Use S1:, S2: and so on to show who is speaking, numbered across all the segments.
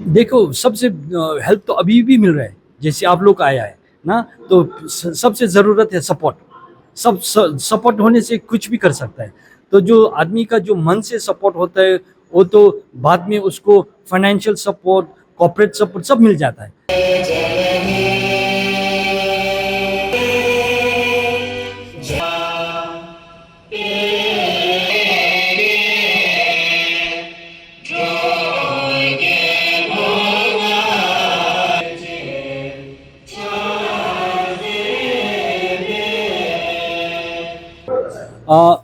S1: देखो सबसे हेल्प तो अभी भी मिल रहा है, जैसे आप लोग आया है ना, तो सबसे ज़रूरत है सपोर्ट। सपोर्ट होने से कुछ भी कर सकता है। तो जो आदमी का जो मन से सपोर्ट होता है, वो तो बाद में उसको फाइनेंशियल सपोर्ट, कॉर्पोरेट सपोर्ट सब मिल जाता है।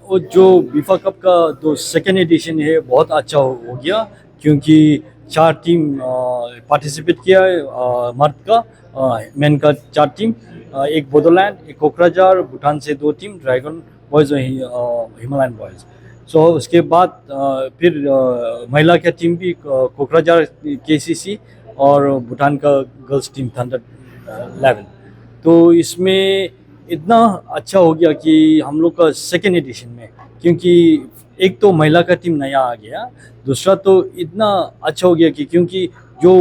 S1: वो जो फीफा कप का जो सेकेंड एडिशन है बहुत अच्छा हो गया, क्योंकि 4 टीम पार्टिसिपेट किया है, मर्द का, मैन का 4 टीम, एक बोडोलैंड, एक कोकराझार, भूटान से 2 टीम, ड्रैगन बॉयज़ और हिमालयन बॉयज़। सो उसके बाद फिर महिला का टीम भी कोकराझार केसीसी और भूटान का गर्ल्स टीम थंडर 11। तो इसमें इतना अच्छा हो गया कि हम लोग का सेकेंड एडिशन में, क्योंकि एक तो महिला का टीम नया आ गया, दूसरा तो इतना अच्छा हो गया कि क्योंकि जो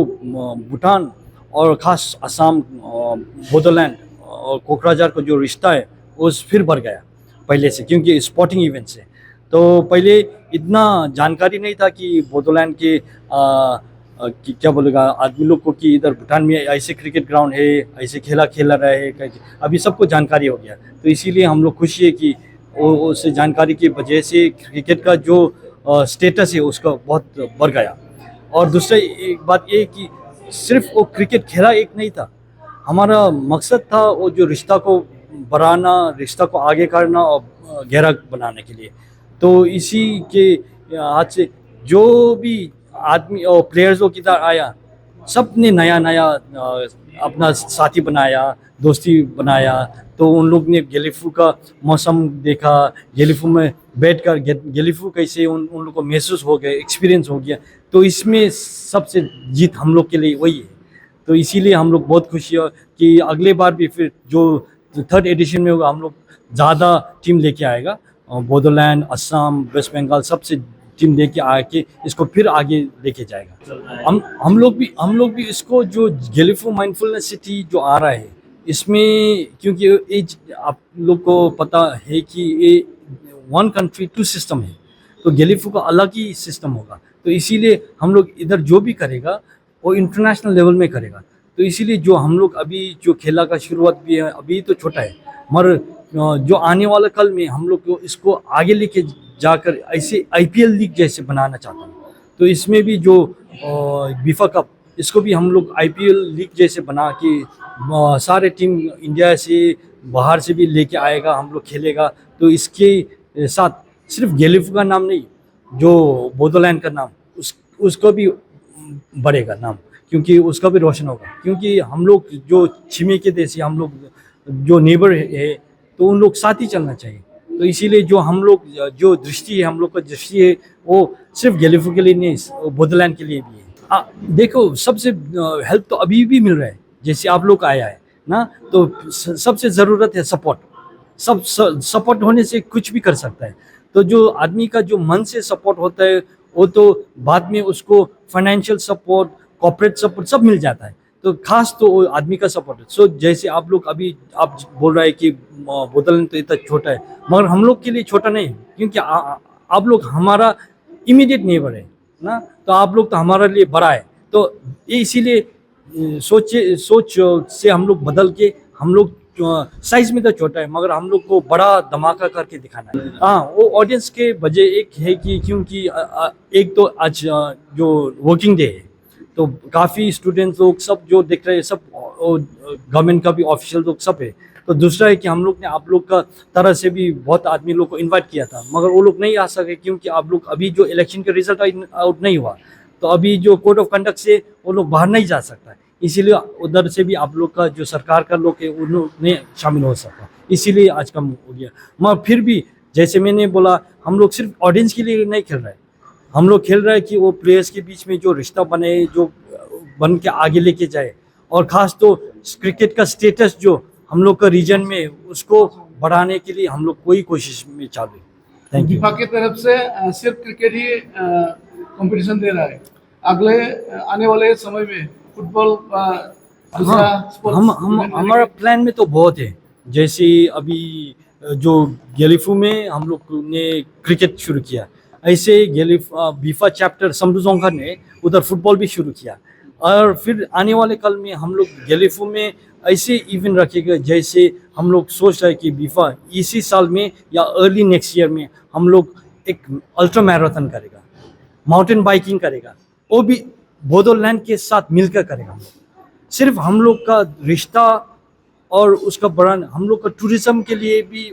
S1: भूटान और ख़ास असम, बोडोलैंड और कोकराझार का जो रिश्ता है वो फिर बढ़ गया पहले से, क्योंकि स्पोर्टिंग इवेंट से। तो पहले इतना जानकारी नहीं था कि बोडोलैंड के कि क्या बोलेगा आदमी लोग को कि इधर भूटान में ऐसे क्रिकेट ग्राउंड है, ऐसे खेला रहा है करके। अभी सबको जानकारी हो गया, तो इसीलिए हम लोग खुशी है कि उस जानकारी की वजह से क्रिकेट का जो स्टेटस है उसका बहुत बढ़ गया। और दूसरा एक बात ये कि सिर्फ वो क्रिकेट खेला एक नहीं था, हमारा मकसद था वो जो रिश्ता को बढ़ाना, रिश्ता को आगे करना और गहरा बनाने के लिए। तो इसी के हाथ से जो भी आदमी और प्लेयर्स लोग इधर आया, सब ने नया नया अपना साथी बनाया, दोस्ती बनाया। तो उन लोग ने गेलीफू का मौसम देखा, गेलीफू में बैठ कर गेलीफू कैसे उन लोग को महसूस हो गया, एक्सपीरियंस हो गया। तो इसमें सबसे जीत हम लोग के लिए वही है। तो इसीलिए हम लोग बहुत खुशी है कि अगले बार भी फिर जो थर्ड एडिशन में होगा, हम लोग ज़्यादा टीम लेके आएगा, बोडोलैंड, असम, वेस्ट बंगाल सबसे टीम लेके आके इसको फिर आगे लेके जाएगा। हम लोग भी इसको जो गेलीफू माइंडफुलनेस सिटी जो आ रहा है इसमें, क्योंकि ये आप लोग को पता है कि ये 1 कंट्री 2 सिस्टम है, तो गेलीफू का अलग ही सिस्टम होगा। तो इसीलिए हम लोग इधर जो भी करेगा वो इंटरनेशनल लेवल में करेगा। तो इसीलिए जो हम लोग अभी जो खेला का शुरुआत भी है, अभी तो छोटा है, मगर जो आने वाला कल में हम लोग को इसको आगे लेके जाकर ऐसे आईपीएल लीग जैसे बनाना चाहता हूँ। तो इसमें भी जो फीफा कप, इसको भी हम लोग आईपीएल लीग जैसे बना के सारे टीम इंडिया से बाहर से भी लेके आएगा, हम लोग खेलेगा। तो इसके साथ सिर्फ गेलीफू का नाम नहीं, जो बोडोलैंड का नाम, उसको भी बढ़ेगा नाम, क्योंकि उसका भी रोशन होगा। क्योंकि हम लोग जो छिमेकी देश, हम लोग जो नेबर है, तो उन लोग साथ ही चलना चाहिए। तो इसीलिए जो हम लोग जो दृष्टि है, हम लोग का दृष्टि है, वो सिर्फ गेलीफू के लिए नहीं, बोडोलैंड के लिए भी है। देखो सबसे हेल्प तो अभी भी मिल रहा है, जैसे आप लोग आया है ना, तो सबसे ज़रूरत है सपोर्ट। सपोर्ट होने से कुछ भी कर सकता है। तो जो आदमी का जो मन से सपोर्ट होता है, वो तो बाद में उसको फाइनेंशियल सपोर्ट, कॉर्पोरेट सपोर्ट सब मिल जाता है। तो खास तो वो आदमी का सपोर्ट है। सो जैसे आप लोग अभी आप बोल रहे हैं कि बोडोलैंड तो इतना छोटा है, मगर हम लोग के लिए छोटा नहीं है, क्योंकि आप लोग हमारा इमीडिएट नेबर है ना, तो आप लोग तो हमारे लिए बड़ा है। तो ये इसीलिए सोच से हम लोग बदल के, हम लोग साइज में तो छोटा है, मगर हम लोग को बड़ा धमाका करके दिखाना है। हाँ, वो ऑडियंस के वजह एक है कि क्योंकि एक तो आज जो वर्किंग डे है, तो काफ़ी स्टूडेंट्स लोग सब जो देख रहे हैं, सब गवर्नमेंट का भी ऑफिशियल लोग सब है। तो दूसरा है कि हम लोग ने आप लोग का तरह से भी बहुत आदमी लोग को इनवाइट किया था, मगर वो लोग नहीं आ सके, क्योंकि आप लोग अभी जो इलेक्शन का रिजल्ट आउट नहीं हुआ, तो अभी जो कोड ऑफ कंडक्ट से वो लोग बाहर नहीं जा सकता। इसीलिए उधर से भी आप लोग का जो सरकार का लोग है उन लोग ने शामिल हो सका, इसीलिए आज कम हो गया। मगर फिर भी जैसे मैंने बोला, हम लोग सिर्फ ऑडियंस के लिए नहीं खेल रहे, हम लोग खेल रहे हैं कि वो प्लेयर्स के बीच में जो रिश्ता बने, जो बन के आगे लेके जाए। और ख़ास तो क्रिकेट का स्टेटस जो हम लोग का रीजन में, उसको बढ़ाने के लिए हम लोग कोई कोशिश में चालू है। Thank you.
S2: फीफा की तरफ से सिर्फ क्रिकेट ही कंपटीशन दे रहा है। अगले आने वाले समय में फुटबॉल दूसरा स्पोर्ट्स
S1: हम हमारा प्लान में तो बहुत है। जैसे अभी जो गेलिफू में हम लोग ने क्रिकेट शुरू किया, ऐसे बीफा चैप्टर समरुजोंगा ने उधर फुटबॉल भी शुरू किया। और फिर आने वाले कल में हम लोग गेलिफू में ऐसे इवेंट रखेगा, जैसे हम लोग सोच रहे हैं कि बीफा इसी साल में या अर्ली नेक्स्ट ईयर में हम लोग एक अल्ट्रा मैराथन करेगा, माउंटेन बाइकिंग करेगा, वो भी बोडोलैंड के साथ मिलकर करेगा। हम लोग सिर्फ हम लोग का रिश्ता और उसका ब्रांड, हम लोग का टूरिज्म के लिए भी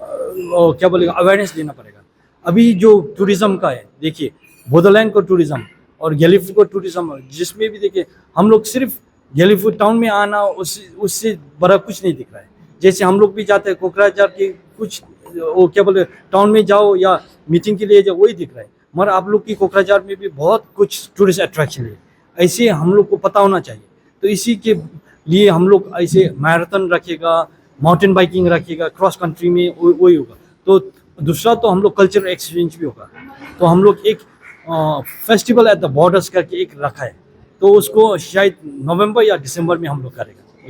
S1: क्या बोलेगा अवेयरनेस देना पड़ेगा। अभी जो टूरिज्म का है, देखिए बोडोलैंड को टूरिज्म और गेलिफू को टूरिज्म, जिसमें भी देखिए हम लोग सिर्फ गेलिफू टाउन में आना उससे बड़ा कुछ नहीं दिख रहा है। जैसे हम लोग भी जाते हैं कोकराझार के कुछ वो क्या बोले टाउन में जाओ या मीटिंग के लिए जाओ, वही दिख रहा है। मगर आप लोग की कोकराझार में भी बहुत कुछ टूरिस्ट अट्रैक्शन है, ऐसे हम लोग को पता होना चाहिए। तो इसी के लिए हम लोग ऐसे मैराथन रखेगा, माउंटेन बाइकिंग रखेगा, क्रॉस कंट्री में वही होगा। तो दूसरा तो हम लोग कल्चरल एक्सचेंज भी होगा। तो हम लोग एक फेस्टिवल एट द बॉर्डर्स करके एक रखा है, तो उसको शायद नवंबर या दिसंबर में हम लोग करेगा।